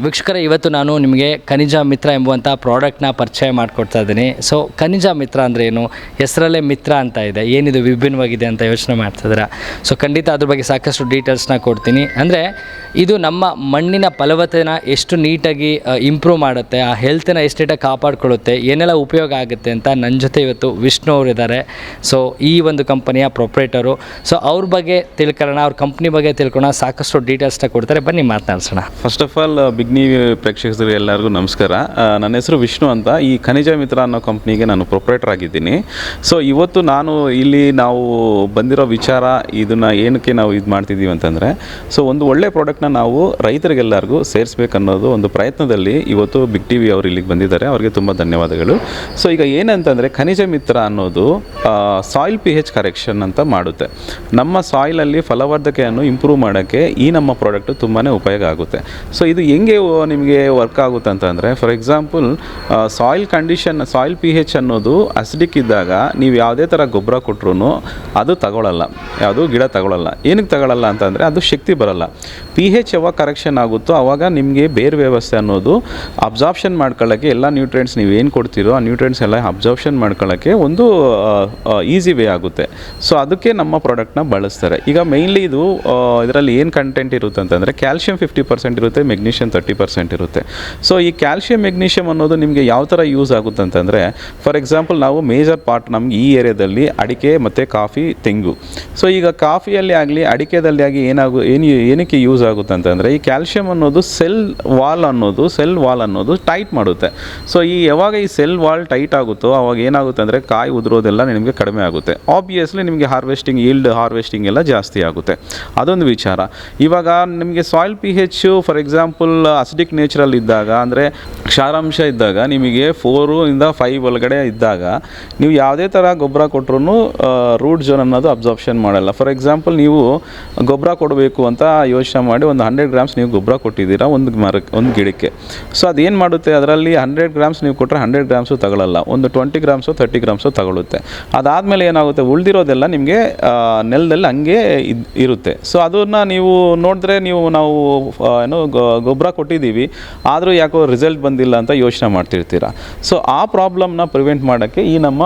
ವೀಕ್ಷಕರೇ, ಇವತ್ತು ನಾನು ನಿಮಗೆ ಖನಿಜ ಮಿತ್ರ ಎಂಬುವಂಥ ಪ್ರಾಡಕ್ಟ್ನ ಪರಿಚಯ ಮಾಡಿಕೊಡ್ತಾ ಇದ್ದೀನಿ. ಸೊ ಖನಿಜ ಮಿತ್ರ ಅಂದರೆ ಏನು, ಹೆಸರಲ್ಲೇ ಮಿತ್ರ ಅಂತ ಇದೆ, ಏನಿದು ವಿಭಿನ್ನವಾಗಿದೆ ಅಂತ ಯೋಚನೆ ಮಾಡ್ತಿದ್ದೀರಾ. ಸೊ ಖಂಡಿತ ಅದ್ರ ಬಗ್ಗೆ ಸಾಕಷ್ಟು ಡೀಟೇಲ್ಸ್ನ ಕೊಡ್ತೀನಿ. ಅಂದರೆ ಇದು ನಮ್ಮ ಮಣ್ಣಿನ ಫಲವತ್ತತೆನ ಎಷ್ಟು ನೀಟಾಗಿ ಇಂಪ್ರೂವ್ ಮಾಡುತ್ತೆ, ಆ ಹೆಲ್ತನ್ನ ಎಷ್ಟು ನೀಟಾಗಿ ಕಾಪಾಡ್ಕೊಳ್ಳುತ್ತೆ, ಏನೆಲ್ಲ ಉಪಯೋಗ ಆಗುತ್ತೆ ಅಂತ ನನ್ನ ಜೊತೆ ಇವತ್ತು ವಿಷ್ಣು ಅವರಿದ್ದಾರೆ. ಸೊ ಈ ಒಂದು ಕಂಪನಿಯ ಪ್ರೊಪ್ರೈಟರು. ಸೊ ಅವ್ರ ಬಗ್ಗೆ ತಿಳ್ಕೊಳ್ಳೋಣ, ಅವ್ರ ಕಂಪ್ನಿ ಬಗ್ಗೆ ತಿಳ್ಕೊಳ್ಳೋಣ, ಸಾಕಷ್ಟು ಡೀಟೇಲ್ಸ್ನ ಕೊಡ್ತಾರೆ. ಬನ್ನಿ ಮಾತನಾಡ್ಸೋಣ. First of all big new ಪ್ರೇಕ್ಷಕರಿಗೆ ಎಲ್ಲರಿಗೂ ನಮಸ್ಕಾರ. ನನ್ನ ಹೆಸರು ವಿಷ್ಣು ಅಂತ. ಈ ಖನಿಜ ಮಿತ್ರ ಅನ್ನೋ ಕಂಪ್ನಿಗೆ ನಾನು ಪ್ರೊಪ್ರೈಟರ್ ಆಗಿದ್ದೀನಿ. ಸೊ ಇವತ್ತು ನಾವು ಬಂದಿರೋ ವಿಚಾರ, ಇದನ್ನು ಏನಕ್ಕೆ ನಾವು ಇದು ಮಾಡ್ತಿದ್ದೀವಿ ಅಂತಂದರೆ, ಸೊ ಒಂದು ಒಳ್ಳೆ ಪ್ರಾಡಕ್ಟ್ನ ನಾವು ರೈತರಿಗೆಲ್ಲರಿಗೂ ಸೇರಿಸ್ಬೇಕನ್ನೋದು ಒಂದು ಪ್ರಯತ್ನದಲ್ಲಿ ಇವತ್ತು ಬಿಗ್ ಟಿ ವಿ ಅವರು ಇಲ್ಲಿಗೆ ಬಂದಿದ್ದಾರೆ. ಅವರಿಗೆ ತುಂಬ ಧನ್ಯವಾದಗಳು. ಸೊ ಈಗ ಏನಂತಂದರೆ, ಖನಿಜ ಮಿತ್ರ ಅನ್ನೋದು ಸಾಯಿಲ್ pH ಕರೆಕ್ಷನ್ ಅಂತ ಮಾಡುತ್ತೆ. ನಮ್ಮ ಸಾಯಿಲಲ್ಲಿ ಫಲವರ್ಧತೆಯನ್ನು ಇಂಪ್ರೂವ್ ಮಾಡೋಕ್ಕೆ ಈ ನಮ್ಮ ಪ್ರಾಡಕ್ಟು ತುಂಬಾ ಉಪಯೋಗ ಆಗುತ್ತೆ. ಸೊ ಇದು ಹೆಂಗೆ ನಿಮಗೆ ವರ್ಕ್ ಆಗುತ್ತೆ ಅಂತಂದರೆ, ಫಾರ್ ಎಕ್ಸಾಂಪಲ್ ಸಾಯಿಲ್ pH ಅನ್ನೋದು ಅಸಿಡಿಕ್ ಇದ್ದಾಗ ನೀವು ಯಾವುದೇ ಥರ ಗೊಬ್ಬರ ಕೊಟ್ಟರು ಅದು ತಗೊಳ್ಳಲ್ಲ, ಯಾವುದು ಗಿಡ ತಗೊಳ್ಳಲ್ಲ. ಏನಕ್ಕೆ ತಗೊಳ್ಳಲ್ಲ ಅಂತಂದರೆ, ಅದು ಶಕ್ತಿ ಬರಲ್ಲ. pH ಯಾವಾಗ ಕರೆಕ್ಷನ್ ಆಗುತ್ತೋ ಆವಾಗ ನಿಮಗೆ ಬೇರೆ ವ್ಯವಸ್ಥೆ ಅನ್ನೋದು ಅಬ್ಸಾರ್ಪ್ಷನ್ ಮಾಡ್ಕೊಳ್ಳೋಕ್ಕೆ, ಎಲ್ಲ ನ್ಯೂಟ್ರಿಯೆಂಟ್ಸ್ ನೀವು ಏನು ಕೊಡ್ತೀರೋ ಆ ನ್ಯೂಟ್ರಿಯೆಂಟ್ಸ್ ಎಲ್ಲ ಅಬ್ಸಾರ್ಪ್ಷನ್ ಮಾಡ್ಕೊಳ್ಳೋಕ್ಕೆ ಒಂದು ಈಸಿ ವೇ ಆಗುತ್ತೆ. ಸೊ ಅದಕ್ಕೆ ನಮ್ಮ ಪ್ರಾಡಕ್ಟ್ನ ಬಳಸ್ತಾರೆ. ಈಗ ಮೇಯ್ನ್ಲಿ ಇದರಲ್ಲಿ ಏನು ಕಂಟೆಂಟ್ ಇರುತ್ತೆ ಅಂತಂದರೆ, ಕ್ಯಾಲ್ಶಿಯಂ 50% ಇರುತ್ತೆ, ಮೆಗ್ನೀಷಿಯಂ 30% ಇರುತ್ತೆ. ಸೊ ಈ ಕ್ಯಾಲ್ಶಿಯಂ ಮೆಗ್ನೀಷಿಯಂ ಅನ್ನೋದು ನಿಮಗೆ ಯಾವ ಥರ ಯೂಸ್ ಆಗುತ್ತೆ ಅಂತಂದರೆ, ಫಾರ್ ಎಕ್ಸಾಂಪಲ್ ನಾವು ಮೇಜರ್ ಪಾರ್ಟ್ ನಮ್ಗೆ ಈ ಏರಿಯಾದಲ್ಲಿ ಅಡಿಕೆ ಮತ್ತು ಕಾಫಿ, ತೆಂಗು. ಸೊ ಈಗ ಕಾಫಿಯಲ್ಲಿ ಆಗಲಿ ಅಡಿಕೆದಲ್ಲಿ ಆಗಿ ಏನಕ್ಕೆ ಯೂಸ್ ಆಗುತ್ತೆ ಅಂತಂದರೆ, ಈ ಕ್ಯಾಲ್ಶಿಯಂ ಅನ್ನೋದು ಸೆಲ್ ವಾಲ್ ಅನ್ನೋದು ಟೈಟ್ ಮಾಡುತ್ತೆ. ಸೊ ಯಾವಾಗ ಈ ಸೆಲ್ ವಾಲ್ ಟೈಟ್ ಆಗುತ್ತೋ ಆವಾಗ ಏನಾಗುತ್ತೆ ಅಂದರೆ, ಕಾಯಿ ಉದುರೋದೆಲ್ಲ ನಿಮಗೆ ಕಡಿಮೆ ಆಗುತ್ತೆ. ಆಬ್ವಿಯಸ್ಲಿ ನಿಮಗೆ ಈಲ್ಡ್ ಹಾರ್ವೆಸ್ಟಿಂಗ್ ಎಲ್ಲ ಜಾಸ್ತಿ ಆಗುತ್ತೆ. ಅದೊಂದು ವಿಚಾರ. ಇವಾಗ ನಿಮಗೆ soil pH for example acidic natural ಇದ್ದಾಗ, ಅಂದರೆ ಕ್ಷಾರಾಂಶ ಇದ್ದಾಗ, ನಿಮಗೆ 4 ಇಂದ 5 ಒಳಗಡೆ ಇದ್ದಾಗ ನೀವು ಯಾವುದೇ ಥರ ಗೊಬ್ಬರ ಕೊಟ್ಟರು ರೂಟ್ ಝೋನ್ ಅನ್ನೋದು ಅಬ್ಸಾರ್ಪ್ಷನ್ ಮಾಡಲ್ಲ. ಫಾರ್ ಎಕ್ಸಾಂಪಲ್ ನೀವು ಗೊಬ್ಬರ ಕೊಡಬೇಕು ಅಂತ ಯೋಚನೆ ಮಾಡಿ ಒಂದು 100 ಗ್ರಾಮ್ಸ್ ನೀವು ಗೊಬ್ಬರ ಕೊಟ್ಟಿದ್ದೀರಾ ಒಂದು ಗಿಡಕ್ಕೆ. ಸೊ ಅದೇನು ಮಾಡುತ್ತೆ, ಅದರಲ್ಲಿ 100 ಗ್ರಾಮ್ಸ್ ನೀವು ಕೊಟ್ಟರೆ 100 ಗ್ರಾಮ್ಸು ತಗೊಳ್ಳಲ್ಲ, ಒಂದು 20 ಗ್ರಾಮ್ಸು 30 ಗ್ರಾಮ್ಸು ತಗೊಳುತ್ತೆ. ಅದಾದಮೇಲೆ ಏನಾಗುತ್ತೆ, ಉಳಿದಿರೋದೆಲ್ಲ ನಿಮಗೆ ನೆಲದಲ್ಲಿ ಹಂಗೆ ಇರುತ್ತೆ. ಸೊ ಅದನ್ನು ನೀವು ನೋಡಿದ್ರೆ ನಾವು ಗೊಬ್ಬರ ಕೊಟ್ಟಿದ್ದೀವಿ, ಆದರೂ ಯಾಕೋ ರಿಸಲ್ಟ್ ಬಂದಿಲ್ಲ ಅಂತ ಯೋಚನೆ ಮಾಡ್ತಿರ್ತೀರ. ಸೊ ಆ ಪ್ರಾಬ್ಲಮ್ನ ಪ್ರಿವೆಂಟ್ ಮಾಡೋಕ್ಕೆ ಈ ನಮ್ಮ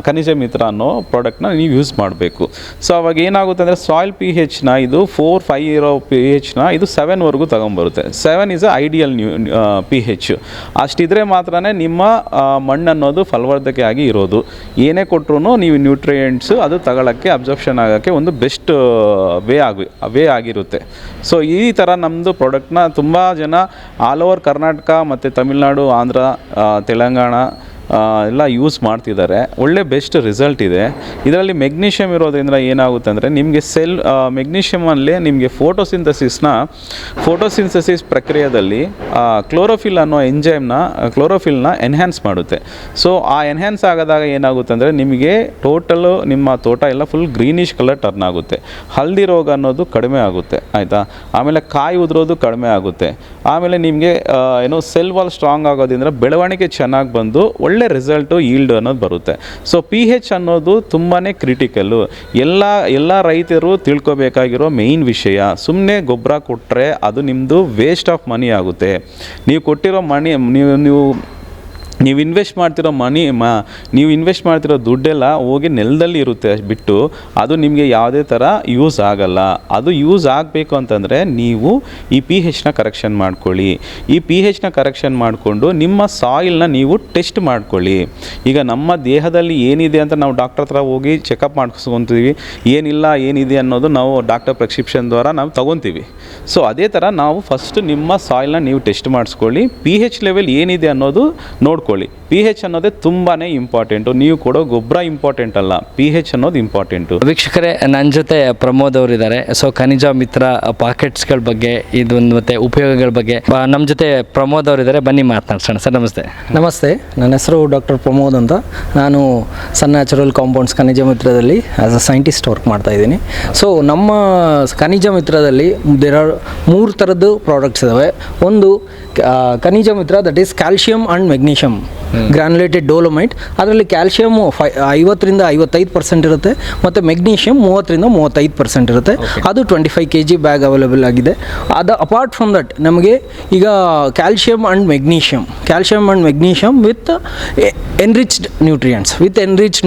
ಖನಿಜ ಮಿತ್ರ ಅನ್ನೋ ಪ್ರಾಡಕ್ಟ್ನ ನೀವು ಯೂಸ್ ಮಾಡಬೇಕು. ಸೊ ಅವಾಗ ಏನಾಗುತ್ತೆ ಅಂದರೆ, ಸಾಯಿಲ್ pHನ ಇದು 4-5 ಇರೋ pHನ ಇದು 7ವರೆಗೂ ತಗೊಂಬರುತ್ತೆ. 7 ಇಸ್ ಐಡಿಯಲ್ pH. ಅಷ್ಟಿದ್ರೆ ಮಾತ್ರ ನಿಮ್ಮ ಮಣ್ಣು ಅನ್ನೋದು ಫಲವರ್ಧಕೆ ಆಗಿ ಇರೋದು. ಏನೇ ಕೊಟ್ಟರು ನೀವು ನ್ಯೂಟ್ರಿಯೆಂಟ್ಸು ಅದು ತಗೊಳ್ಳೋಕ್ಕೆ, ಅಬ್ಸಾರ್ಪ್ಷನ್ ಆಗೋಕ್ಕೆ ಒಂದು ಬೆಸ್ಟ್ ವೇ ಆಗಿರುತ್ತೆ. ಸೊ ಈ ಥರ ನಮ್ಮದು ಪ್ರಾಡಕ್ಟ್ನ ತುಂಬ ಜನ ಆಲ್ ಓವರ್ ಕರ್ನಾಟಕ ಮತ್ತು ತಮಿಳ್ನಾಡು, ಆಂಧ್ರ, ತೆಲಂಗಾಣ ಎಲ್ಲ ಯೂಸ್ ಮಾಡ್ತಿದ್ದಾರೆ. ಒಳ್ಳೆ ಬೆಸ್ಟ್ ರಿಸಲ್ಟ್ ಇದೆ. ಇದರಲ್ಲಿ ಮೆಗ್ನೀಷಿಯಮ್ ಇರೋದ್ರಿಂದ ಏನಾಗುತ್ತೆ ಅಂದರೆ, ನಿಮಗೆ ಮೆಗ್ನೀಷಿಯಮಲ್ಲಿ ನಿಮಗೆ ಫೋಟೋಸಿಂಥಸಿಸ್ ಪ್ರಕ್ರಿಯೆಯಲ್ಲಿ ಕ್ಲೋರೋಫಿಲ್ ಅನ್ನೋ ಕ್ಲೋರೋಫಿಲ್ನ ಎನ್ಹ್ಯಾನ್ಸ್ ಮಾಡುತ್ತೆ. ಸೊ ಆ ಎನ್ಹ್ಯಾನ್ಸ್ ಆಗೋದಾಗ ಏನಾಗುತ್ತೆ ಅಂದರೆ, ನಿಮಗೆ ಟೋಟಲು ನಿಮ್ಮ ತೋಟ ಎಲ್ಲ ಫುಲ್ ಗ್ರೀನಿಶ್ ಕಲರ್ ಟರ್ನ್ ಆಗುತ್ತೆ. ಹಲ್ದಿ ರೋಗ ಅನ್ನೋದು ಕಡಿಮೆ ಆಗುತ್ತೆ, ಆಯಿತಾ. ಆಮೇಲೆ ಕಾಯಿ ಉದುರೋದು ಕಡಿಮೆ ಆಗುತ್ತೆ. ಆಮೇಲೆ ನಿಮಗೆ ಸೆಲ್ ವಾಲ್ ಸ್ಟ್ರಾಂಗ್ ಆಗೋದ್ರಿಂದ ಬೆಳವಣಿಗೆ ಚೆನ್ನಾಗಿ ಬಂದು ಒಳ್ಳೆ ರಿಸಲ್ಟು, ಈಲ್ಡ್ ಅನ್ನೋದು ಬರುತ್ತೆ. ಸೊ pH ಅನ್ನೋದು ತುಂಬಾ ಕ್ರಿಟಿಕಲ್ಲು. ಎಲ್ಲ ರೈತರು ತಿಳ್ಕೊಬೇಕಾಗಿರೋ ಮೇಯ್ನ್ ವಿಷಯ. ಸುಮ್ಮನೆ ಗೊಬ್ಬರ ಕೊಟ್ಟರೆ ಅದು ನಿಮ್ಮದು ವೇಸ್ಟ್ ಆಫ್ ಮನಿ ಆಗುತ್ತೆ. ನೀವು ಕೊಟ್ಟಿರೋ ಮನಿ, ನೀವು ಇನ್ವೆಸ್ಟ್ ಮಾಡ್ತಿರೋ ದುಡ್ಡೆಲ್ಲ ಹೋಗಿ ನೆಲದಲ್ಲಿ ಇರುತ್ತೆ ಬಿಟ್ಟು, ಅದು ನಿಮಗೆ ಯಾವುದೇ ಥರ ಯೂಸ್ ಆಗಲ್ಲ. ಅದು ಯೂಸ್ ಆಗಬೇಕು ಅಂತಂದರೆ ನೀವು ಈ pHನ ಕರೆಕ್ಷನ್ ಮಾಡ್ಕೊಳ್ಳಿ. ಈ pHನ ಕರೆಕ್ಷನ್ ಮಾಡಿಕೊಂಡು ನಿಮ್ಮ ಸಾಯಿಲ್ನ ನೀವು ಟೆಸ್ಟ್ ಮಾಡ್ಕೊಳ್ಳಿ. ಈಗ ನಮ್ಮ ದೇಹದಲ್ಲಿ ಏನಿದೆ ಅಂತ ನಾವು ಡಾಕ್ಟರ್ ಹತ್ರ ಹೋಗಿ ಚೆಕಪ್ ಮಾಡಿಸ್ಕೊತೀವಿ, ಏನಿದೆ ಅನ್ನೋದು ನಾವು ಡಾಕ್ಟರ್ ಪ್ರಿಸ್ಕ್ರಿಪ್ಷನ್ ದ್ವಾರ ನಾವು ತೊಗೊತೀವಿ. ಸೊ ಅದೇ ಥರ ನಾವು ಫಸ್ಟ್ ನಿಮ್ಮ ಸಾಯಿಲ್ನ ನೀವು ಟೆಸ್ಟ್ ಮಾಡಿಸ್ಕೊಳ್ಳಿ. pH ಲೆವೆಲ್ ಏನಿದೆ ಅನ್ನೋದು ನೋಡ್ಕೊಳ್ಳಿ. pH ಅನ್ನೋದೇ ತುಂಬಾ ಇಂಪಾರ್ಟೆಂಟು. ನೀವು ಕೊಡೋ ಗೊಬ್ಬರ ಇಂಪಾರ್ಟೆಂಟ್ ಅಲ್ಲ, pH ಅನ್ನೋದು ಇಂಪಾರ್ಟೆಂಟು. ವೀಕ್ಷಕರೇ, ನನ್ನ ಜೊತೆ ಪ್ರಮೋದ್ ಅವರಿದ್ದಾರೆ. ಸೊ ಖನಿಜ ಮಿತ್ರ ಪಾಕೆಟ್ಸ್ಗಳ ಬಗ್ಗೆ, ಇದೊಂದು ಮತ್ತು ಉಪಯೋಗಗಳ ಬಗ್ಗೆ ನಮ್ಮ ಜೊತೆ ಪ್ರಮೋದ್ ಅವರಿದ್ದಾರೆ. ಬನ್ನಿ ಮಾತನಾಡ್ಸೋಣ. ಸರ್ ನಮಸ್ತೆ. ನಮಸ್ತೆ, ನನ್ನ ಹೆಸರು ಡಾಕ್ಟರ್ ಪ್ರಮೋದ್ ಅಂತ. ನಾನು ಸನ್ ನ್ಯಾಚುರಲ್ ಕಾಂಪೌಂಡ್ಸ್ ಖನಿಜ ಮಿತ್ರದಲ್ಲಿ ಆ್ಯಸ್ ಅ ಸೈಂಟಿಸ್ಟ್ ವರ್ಕ್ ಮಾಡ್ತಾಯಿದ್ದೀನಿ. ಸೊ ನಮ್ಮ ಖನಿಜ ಮಿತ್ರದಲ್ಲಿ 3 ಥರದ್ದು ಪ್ರಾಡಕ್ಟ್ಸ್ ಇದ್ದಾವೆ. ಒಂದು Khanija Mitra, that is calcium and magnesium. Granulated dolomite. ಅದರಲ್ಲಿ ಕ್ಯಾಲ್ಶಿಯಮ್ 50ರಿಂದ 55% ಇರುತ್ತೆ, ಮತ್ತು ಮೆಗ್ನೀಷಿಯಮ್ 30ರಿಂದ 35% ಇರುತ್ತೆ. ಅದು 25 kg ಬ್ಯಾಗ್ ಅವೈಲೇಬಲ್ ಆಗಿದೆ. ಅದು ಅಪಾರ್ಟ್ ಫ್ರಮ್ ದಟ್ ನಮಗೆ ಈಗ calcium and magnesium with enriched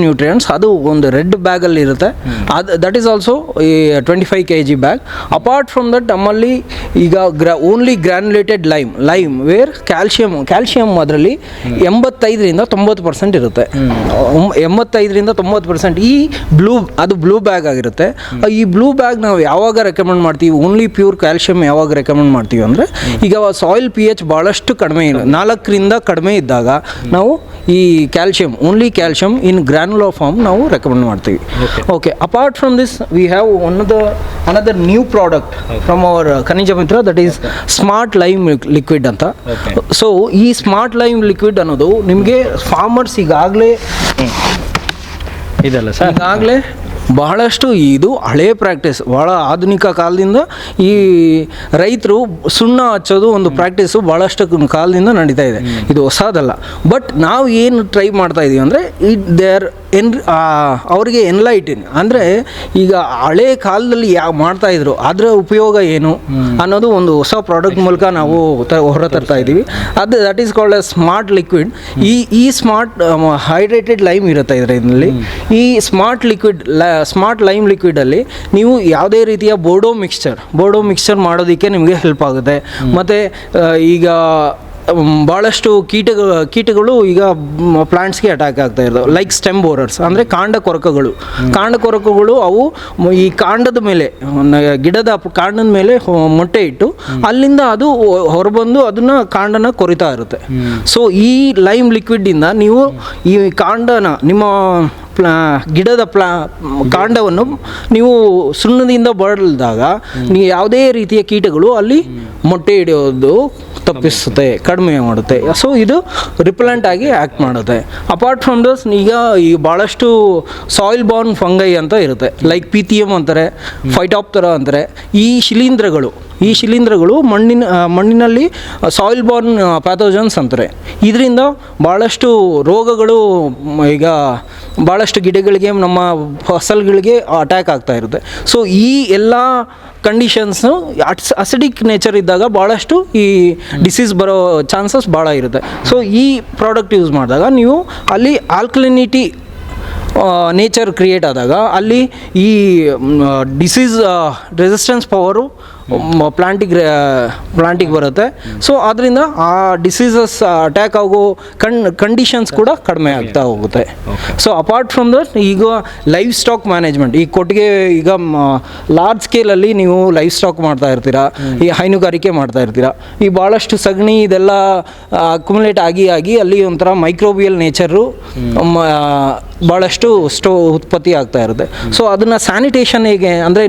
nutrients ಅದು ಒಂದು ರೆಡ್ ಬ್ಯಾಗಲ್ಲಿ ಇರುತ್ತೆ. ಅದು that is also 25 kg bag. Apart from that ನಮ್ಮಲ್ಲಿ ಈಗ ಓನ್ಲಿ ಗ್ರ್ಯಾನ್ಯುಲೇಟೆಡ್ ಲೈಮ್ ವೇರ್ ಕ್ಯಾಲ್ಶಿಯಮ್ ಅದರಲ್ಲಿ 85ರಿಂದ 90% ಇರುತ್ತೆ. 85ರಿಂದ 90% ಈ ಬ್ಲೂ ಬ್ಯಾಗ್ ಆಗಿರುತ್ತೆ. ಈ ಬ್ಲೂ ಬ್ಯಾಗ್ ನಾವು ಯಾವಾಗ ರೆಕಮೆಂಡ್ ಮಾಡ್ತೀವಿ, ಓನ್ಲಿ ಪ್ಯೂರ್ ಕ್ಯಾಲ್ಶಿಯಮ್ ಯಾವಾಗ ರೆಕಮೆಂಡ್ ಮಾಡ್ತೀವಿ ಅಂದರೆ ಈಗ ಸಾಯಿಲ್ pH ಭಾಳಷ್ಟು ಕಡಿಮೆ 4ರಿಂದ ಕಡಿಮೆ ಇದ್ದಾಗ ನಾವು ಈ only calcium in granular form ನಾವು ರೆಕಮೆಂಡ್ ಮಾಡ್ತೀವಿ. Okay, apart from this we have another new product from our Khanija Mitra, that is smart lime liquid ಅಂತ. ಸೊ ಈ ಸ್ಮಾರ್ಟ್ ಲೈಮ್ ಲಿಕ್ವಿಡ್ ಅನ್ನೋದು ನಿಮಗೆ ಫಾರ್ಮರ್ಸ್ ಈಗಾಗಲೇ ಇದೆಲ್ಲ ಸರ್ ಈಗಾಗಲೇ ಬಹಳಷ್ಟು ಇದು ಹಳೇ ಪ್ರಾಕ್ಟೀಸ್, ಭಾಳ ಆಧುನಿಕ ಕಾಲದಿಂದ ಈ ರೈತರು ಸುಣ್ಣ ಹಚ್ಚೋದು ಒಂದು ಪ್ರಾಕ್ಟೀಸು ಭಾಳಷ್ಟು ಕಾಲದಿಂದ ನಡೀತಾ ಇದೆ. ಇದು ಹೊಸದಲ್ಲ. ಬಟ್ ನಾವು ಏನು ಟ್ರೈ ಮಾಡ್ತಾ ಇದ್ದೀವಿ ಅಂದರೆ ಅವರಿಗೆ ಎನ್ಲೈಟಿನ್ ಅಂದರೆ ಈಗ ಹಳೆ ಕಾಲದಲ್ಲಿ ಮಾಡ್ತಾಯಿದ್ರು ಅದರ ಉಪಯೋಗ ಏನು ಅನ್ನೋದು ಒಂದು ಹೊಸ ಪ್ರಾಡಕ್ಟ್ ಮೂಲಕ ನಾವು ಹೊರತರ್ತಾ ಇದ್ದೀವಿ. That is called A smart liquid. ಈ ಸ್ಮಾರ್ಟ್ ಹೈಡ್ರೇಟೆಡ್ ಲೈಮ್ ಇರುತ್ತೆ ಇದರಲ್ಲಿ. ಈ ಸ್ಮಾರ್ಟ್ ಲೈಮ್ ಲಿಕ್ವಿಡಲ್ಲಿ ನೀವು ಯಾವುದೇ ರೀತಿಯ ಬೋರ್ಡೋ ಮಿಕ್ಸ್ಚರ್ ಮಾಡೋದಕ್ಕೆ ನಿಮಗೆ ಹೆಲ್ಪ್ ಆಗುತ್ತೆ. ಮತ್ತು ಈಗ ಭಾಳಷ್ಟು ಕೀಟಗಳು ಈಗ ಪ್ಲಾಂಟ್ಸ್ಗೆ ಅಟ್ಯಾಕ್ ಆಗ್ತಾ ಇರ್ತವೆ. ಲೈಕ್ ಸ್ಟೆಮ್ ಬೋರರ್ಸ್ ಅಂದರೆ ಕಾಂಡ ಕೊರಕಗಳು ಅವು ಈ ಕಾಂಡದ ಮೇಲೆ, ಗಿಡದ ಕಾಂಡದ ಮೇಲೆ ಮೊಟ್ಟೆ ಇಟ್ಟು ಅಲ್ಲಿಂದ ಅದು ಹೊರಬಂದು ಅದನ್ನು ಕಾಂಡನ ಕೊರಿತಾ ಇರುತ್ತೆ. ಸೊ ಈ ಲೈಮ್ ಲಿಕ್ವಿಡ್ಡಿಂದ ನೀವು ಈ ಕಾಂಡನ ನಿಮ್ಮ ಗಿಡದ ಕಾಂಡವನ್ನು ನೀವು ಸುಣ್ಣದಿಂದ ಬಡಿದಾಗ ನೀವು ಯಾವುದೇ ರೀತಿಯ ಕೀಟಗಳು ಅಲ್ಲಿ ಮೊಟ್ಟೆ ಹಿಡಿಯೋದು ತಪ್ಪಿಸುತ್ತೆ, ಕಡಿಮೆ ಮಾಡುತ್ತೆ. ಸೊ ಇದು ರಿಪೆಲೆಂಟ್ ಆಗಿ ಆ್ಯಕ್ಟ್ ಮಾಡುತ್ತೆ. ಅಪಾರ್ಟ್ ಫ್ರಮ್ ದಸ್ ಈಗ ಭಾಳಷ್ಟು ಸಾಯಿಲ್ ಬಾರ್ನ್ ಫಂಗೈ ಅಂತ ಇರುತ್ತೆ, ಲೈಕ್ PTM ಅಂತಾರೆ, ಫೈಟಾಪ್ತರಾ ಅಂತಾರೆ. ಈ ಶಿಲೀಂಧ್ರಗಳು ಮಣ್ಣಿನಲ್ಲಿ ಸಾಯಿಲ್ ಬಾರ್ನ್ ಪ್ಯಾಥೋಜನ್ಸ್ ಅಂತಾರೆ. ಇದರಿಂದ ಭಾಳಷ್ಟು ರೋಗಗಳು ಈಗ ಭಾಳಷ್ಟು ಗಿಡಗಳಿಗೆ, ನಮ್ಮ ಫಸಲ್ಗಳಿಗೆ ಅಟ್ಯಾಕ್ ಆಗ್ತಾ ಇರುತ್ತೆ. ಸೊ ಈ ಎಲ್ಲ ಕಂಡೀಷನ್ಸು ಅಸಿಡಿಕ್ ನೇಚರ್ ಇದ್ದಾಗ ಭಾಳಷ್ಟು ಈ ಡಿಸೀಸ್ ಬರೋ ಚಾನ್ಸಸ್ ಭಾಳ ಇರುತ್ತೆ. ಸೊ ಈ ಪ್ರಾಡಕ್ಟ್ ಯೂಸ್ ಮಾಡಿದಾಗ ನೀವು ಅಲ್ಲಿ ಆಲ್ಕಲಿನಿಟಿ ನೇಚರ್ ಕ್ರಿಯೇಟ್ ಆದಾಗ ಅಲ್ಲಿ ಈ ಡಿಸೀಸ್ ರೆಸಿಸ್ಟೆನ್ಸ್ ಪವರು ಪ್ಲಾಂಟಿಗೆ ಬರುತ್ತೆ. ಸೊ ಅದರಿಂದ ಆ ಡಿಸೀಸಸ್ ಅಟ್ಯಾಕ್ ಆಗೋ ಕಂಡೀಷನ್ಸ್ ಕೂಡ ಕಡಿಮೆ ಆಗ್ತಾ ಹೋಗುತ್ತೆ. ಸೊ ಅಪಾರ್ಟ್ ಫ್ರಮ್ ದಟ್ ಈಗ ಲೈಫ್ ಸ್ಟಾಕ್ ಮ್ಯಾನೇಜ್ಮೆಂಟ್, ಈ ಕೊಟ್ಟಿಗೆ ಈಗ ಲಾರ್ಜ್ ಸ್ಕೇಲಲ್ಲಿ ನೀವು ಲೈಫ್ ಸ್ಟಾಕ್ ಮಾಡ್ತಾ ಇರ್ತೀರಾ, ಈ ಹೈನುಗಾರಿಕೆ ಮಾಡ್ತಾ ಇರ್ತೀರಾ, ಈ ಭಾಳಷ್ಟು ಸಗಣಿ ಇದೆಲ್ಲ ಅಕ್ಯುಮುಲೇಟ್ ಆಗಿ ಅಲ್ಲಿ ಒಂಥರ ಮೈಕ್ರೋಬಿಯಲ್ ನೇಚರು ಭಾಳಷ್ಟು ಉತ್ಪತ್ತಿ ಆಗ್ತಾ ಇರುತ್ತೆ. ಸೊ ಅದನ್ನು ಸ್ಯಾನಿಟೇಷನ್ ಹೇಗೆ ಅಂದರೆ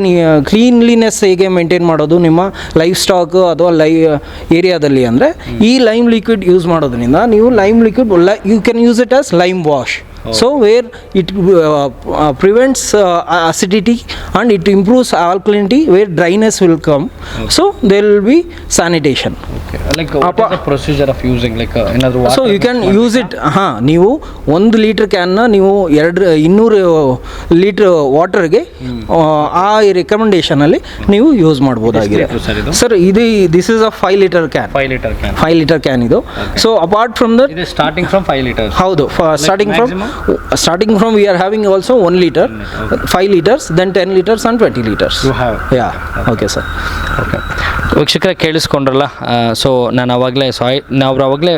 ಕ್ಲೀನ್ಲಿನೆಸ್ ಹೇಗೆ ಮೇಂಟೈನ್ ಮಾಡೋದು ನಿಮ್ಮ ಲೈಫ್ ಸ್ಟಾಕ್ ಅಥವಾ ಏರಿಯಾದಲ್ಲಿ ಅಂದರೆ ಈ ಲೈಮ್ ಲಿಕ್ವಿಡ್ ಯೂಸ್ ಮಾಡೋದ್ರಿಂದ ನೀವು lime liquid you can use it as lime wash. So where it prevents acidity and it improves alkalinity, where dryness will come. So there will be sanitation. Like what is the procedure of using another water? So you can use it. ನೀವು 1 litre ಕ್ಯಾನ್ನ ನೀವು 200 litre ವಾಟರ್ಗೆ ಆ ರೆಕಮೆಂಡೇಶನಲ್ಲಿ ನೀವು use ಮಾಡ್ಬೋದಾಗಿದೆ. Sir this is a 5 litre can. 5 litre can ಇದು. So apart from that starting from 5 litres. ಹೌದು, starting from we are having also 1 liter, 5 liters, then 10 liters and 20 liters. You have? Yeah. Okay, sir. Okay. ವೀಕ್ಷಕರೇ ಕೇಳಿಸ್ಕೊಂಡ್ರಲ್ಲ. So ನಾನು ನಾವು ಅವಾಗಲೇ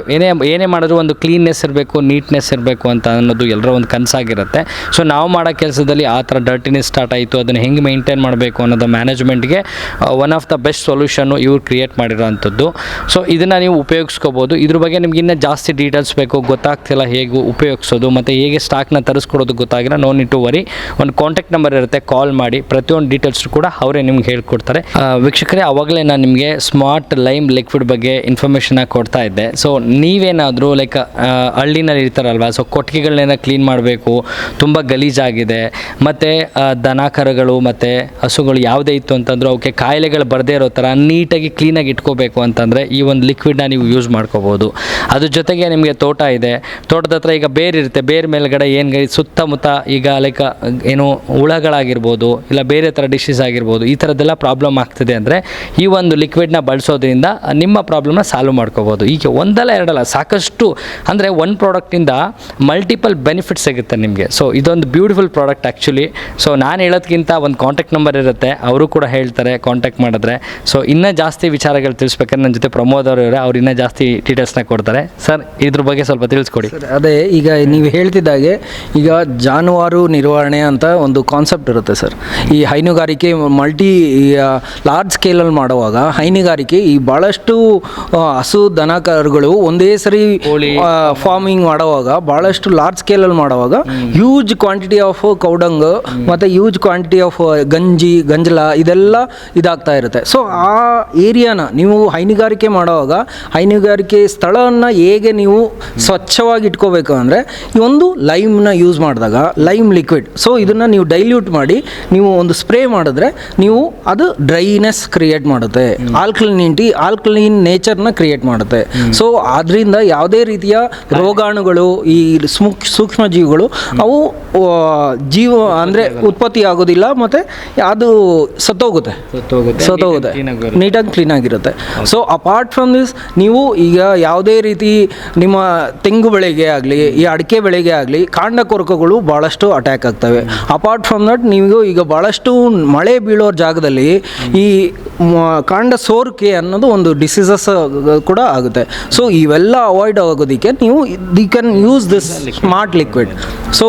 ಏನೇ ಮಾಡಿದ್ರು ಒಂದು cleanness ಇರಬೇಕು, ನೀಟ್ನೆಸ್ ಇರಬೇಕು ಅಂತ ಅನ್ನೋದು ಎಲ್ಲರ ಒಂದು ಕನಸಾಗಿರುತ್ತೆ. ಸೊ ನಾವು ಮಾಡೋ ಕೆಲಸದಲ್ಲಿ ಆ ಥರ ಡರ್ಟಿನೆಸ್ ಸ್ಟಾರ್ಟ್ ಆಯಿತು, ಅದನ್ನು ಹೆಂಗೆ ಮೇಂಟೈನ್ ಮಾಡಬೇಕು ಅನ್ನೋದು ಮ್ಯಾನೇಜ್ಮೆಂಟ್ಗೆ ಒನ್ ಆಫ್ ದ ಬೆಸ್ಟ್ ಸೊಲ್ಯೂಷನ್ನು ಇವ್ರು ಕ್ರಿಯೇಟ್ ಮಾಡಿರೋವಂಥದ್ದು. ಸೊ ಇದನ್ನು ನೀವು ಉಪಯೋಗಿಸ್ಕೋಬೋದು. ಇದ್ರ ಬಗ್ಗೆ ನಿಮ್ಗೆ ಇನ್ನೂ ಜಾಸ್ತಿ ಡೀಟೇಲ್ಸ್ ಬೇಕು, ಗೊತ್ತಾಗ್ತಿಲ್ಲ ಹೇಗೆ ಉಪಯೋಗಿಸೋದು ಮತ್ತು ಹೇಗೆ ಸ್ಟಾಕ್ನ ತರಿಸ್ಕೊಡೋದು ಗೊತ್ತಾಗಿಲ್ಲ, ನೋ ನೀಡ್ ಟು ವರಿ. ಒಂದು ಕಾಂಟ್ಯಾಕ್ಟ್ ನಂಬರ್ ಇರುತ್ತೆ, ಕಾಲ್ ಮಾಡಿ, ಪ್ರತಿಯೊಂದು ಡೀಟೇಲ್ಸ್ ಕೂಡ ಅವರೇ ನಿಮ್ಗೆ ಹೇಳ್ಕೊಡ್ತಾರೆ. ವೀಕ್ಷಕರೇ, ಆವಾಗಲೇ ನಾನು ನಿಮಗೆ ಸ್ಮಾರ್ಟ್ ಲೈಮ್ ಲಿಕ್ವಿಡ್ ಬಗ್ಗೆ ಇನ್ಫಾರ್ಮೇಷನ್ನ ಕೊಡ್ತಾ ಇದ್ದೆ. ಸೊ ನೀವೇನಾದರೂ ಲೈಕ್ ಹಳ್ಳಿನಲ್ಲಿ ಇರ್ತಾರಲ್ವ, ಸೊ ಕೊಟ್ಟಿಗೆಗಳನ್ನೆಲ್ಲ ಕ್ಲೀನ್ ಮಾಡಬೇಕು, ತುಂಬ ಗಲೀಜಾಗಿದೆ, ಮತ್ತು ದನ ಕರುಗಳು ಮತ್ತು ಹಸುಗಳು ಯಾವುದೇ ಇತ್ತು ಅಂತಂದ್ರೂ ಅವಕ್ಕೆ ಕಾಯಿಲೆಗಳು ಬರದೇ ಇರೋ ಥರ ನೀಟಾಗಿ ಕ್ಲೀನಾಗಿ ಇಟ್ಕೋಬೇಕು ಅಂತಂದರೆ ಈ ಒಂದು ಲಿಕ್ವಿಡ್ನ ನೀವು ಯೂಸ್ ಮಾಡ್ಕೋಬೋದು. ಅದ್ರ ಜೊತೆಗೆ ನಿಮಗೆ ತೋಟ ಇದೆ, ತೋಟದ ಹತ್ರ ಈಗ ಬೇರೆ ಇರುತ್ತೆ, ಬೇರೆ ಮೇಲ್ಗಡೆ ಏನು ಸುತ್ತಮುತ್ತ ಈಗ ಲೈಕ್ ಏನು ಹುಳಗಳಾಗಿರ್ಬೋದು, ಇಲ್ಲ ಬೇರೆ ಥರ ಡಿಶಸ್ ಆಗಿರ್ಬೋದು, ಈ ಥರದ್ದೆಲ್ಲ ಪ್ರಾಬ್ಲಮ್ ಆಗ್ತಿದೆ ಅಂದರೆ ಈ ಒಂದು ಲಿಕ್ವಿಡ್ನ ಬಳಸೋದ್ರಿಂದ ನಿಮ್ಮ ಪ್ರಾಬ್ಲಮ್ನ ಸಾಲ್ವ್ ಮಾಡ್ಕೋಬೋದು. ಈಗ ಒಂದಲ್ಲ ಎರಡಲ್ಲ, ಸಾಕಷ್ಟು ಅಂದರೆ ಒಂದು ಪ್ರಾಡಕ್ಟಿಂದ ಮಲ್ಟಿಪಲ್ ಬೆನಿಫಿಟ್ಸ್ ಸಿಗುತ್ತೆ ನಿಮಗೆ. ಸೊ ಇದೊಂದು ಬ್ಯೂಟಿಫುಲ್ ಪ್ರಾಡಕ್ಟ್ ಆ್ಯಕ್ಚುಲಿ. ಸೊ ನಾನು ಹೇಳೋದ್ಕಿಂತ ಒಂದು ಕಾಂಟ್ಯಾಕ್ಟ್ ನಂಬರ್ ಇರುತ್ತೆ, ಅವರು ಕೂಡ ಹೇಳ್ತಾರೆ ಕಾಂಟ್ಯಾಕ್ಟ್ ಮಾಡಿದ್ರೆ. ಸೊ ಇನ್ನೂ ಜಾಸ್ತಿ ವಿಚಾರಗಳು ತಿಳಿಸ್ಬೇಕಾದ್ರೆ ನನ್ನ ಜೊತೆ ಪ್ರಮೋದ್ ಅವರು ಇದ್ದಾರೆ, ಅವ್ರು ಇನ್ನೂ ಜಾಸ್ತಿ ಡೀಟೇಲ್ಸ್ನ ಕೊಡ್ತಾರೆ. ಸರ್, ಇದ್ರ ಬಗ್ಗೆ ಸ್ವಲ್ಪ ತಿಳಿಸ್ಕೊಡಿ. ಅದೇ ಈಗ ನೀವು ಹೇಳ್ತಿದ್ದಾಗೆ ಈಗ ಜಾನುವಾರು ನಿರ್ವಹಣೆ ಅಂತ ಒಂದು ಕಾನ್ಸೆಪ್ಟ್ ಇರುತ್ತೆ ಸರ್. ಈ ಹೈನುಗಾರಿಕೆ ಲಾರ್ಜ್ ಸ್ಕೇಲಲ್ಲಿ ಮಾಡುವಾಗ ಹೈನುಗಾರಿಕೆ ಈ ಭಾಳಷ್ಟು ಹಸು ದನ ಕರುಗಳು ಒಂದೇ ಸರಿ ಫಾರ್ಮಿಂಗ್ ಮಾಡುವಾಗ, ಭಾಳಷ್ಟು ಲಾರ್ಜ್ ಸ್ಕೇಲಲ್ಲಿ ಮಾಡುವಾಗ ಹ್ಯೂಜ್ ಕ್ವಾಂಟಿಟಿ ಆಫ್ ಕೌಡಂಗ್ ಮತ್ತು ಹ್ಯೂಜ್ ಕ್ವಾಂಟಿಟಿ ಆಫ್ ಗಂಜಲ ಇದೆಲ್ಲ ಇದಾಗ್ತಾ ಇರುತ್ತೆ. ಸೊ ಆ ಏರಿಯಾನ ನೀವು ಹೈನುಗಾರಿಕೆ ಮಾಡುವಾಗ ಹೈನುಗಾರಿಕೆ ಸ್ಥಳವನ್ನು ಹೇಗೆ ನೀವು ಸ್ವಚ್ಛವಾಗಿ ಇಟ್ಕೋಬೇಕು ಅಂದರೆ ಈ ಒಂದು ಲೈಮ್ನ ಯೂಸ್ ಮಾಡಿದಾಗ ಲೈಮ್ ಲಿಕ್ವಿಡ್, ಸೊ ಇದನ್ನು ನೀವು ಡೈಲ್ಯೂಟ್ ಮಾಡಿ ನೀವು ಒಂದು ಸ್ಪ್ರೇ ಮಾಡಿದ್ರೆ ನೀವು ಅದು ಡ್ರೈನೆಸ್ ಕ್ರಿಯೇಟ್ ಮಾಡುತ್ತೆ, ಆಲ್ಕಲೈನ್ ನೇಚರ್ನ ಕ್ರಿಯೇಟ್ ಮಾಡುತ್ತೆ. ಸೊ ಅದರಿಂದ ಯಾವುದೇ ರೀತಿಯ ರೋಗಾಣುಗಳು, ಈ ಸೂಕ್ಷ್ಮ ಜೀವಿಗಳು ಅವು ಅಂದರೆ ಉತ್ಪತ್ತಿ ಆಗೋದಿಲ್ಲ, ಮತ್ತು ಅದು ಸತ್ತೋಗುತ್ತೆ, ನೀಟಾಗಿ ಕ್ಲೀನ್ ಆಗಿರುತ್ತೆ. ಸೊ ಅಪಾರ್ಟ್ ಫ್ರಮ್ ದಿಸ್, ನೀವು ಈಗ ಯಾವುದೇ ರೀತಿ ನಿಮ್ಮ ತೆಂಗು ಬೆಳೆಗೆ ಆಗಲಿ, ಈ ಅಡಿಕೆ ಬೆಳೆಗೆ ಆಗಲಿ ಕಾಂಡ ಕೊರಕಗಳು ಭಾಳಷ್ಟು ಅಟ್ಯಾಕ್ ಆಗ್ತವೆ. ಅಪಾರ್ಟ್ ಫ್ರಮ್ ದಟ್, ನೀವು ಈಗ ಭಾಳಷ್ಟು ಮಳೆ ಬೀಳೋ ಜಾಗದಲ್ಲಿ ಈ ಕಾಂಡ ಸೋರಿಕೆ ಅನ್ನೋದು ಒಂದು ಡಿಸೀಸಸ್ ಕೂಡ ಆಗುತ್ತೆ. ಸೊ ಇವೆಲ್ಲ ಅವಾಯ್ಡ್ ಆಗೋದಕ್ಕೆ ನೀವು can use this smart liquid. So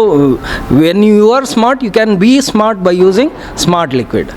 when you are smart, you can be smart by using smart liquid.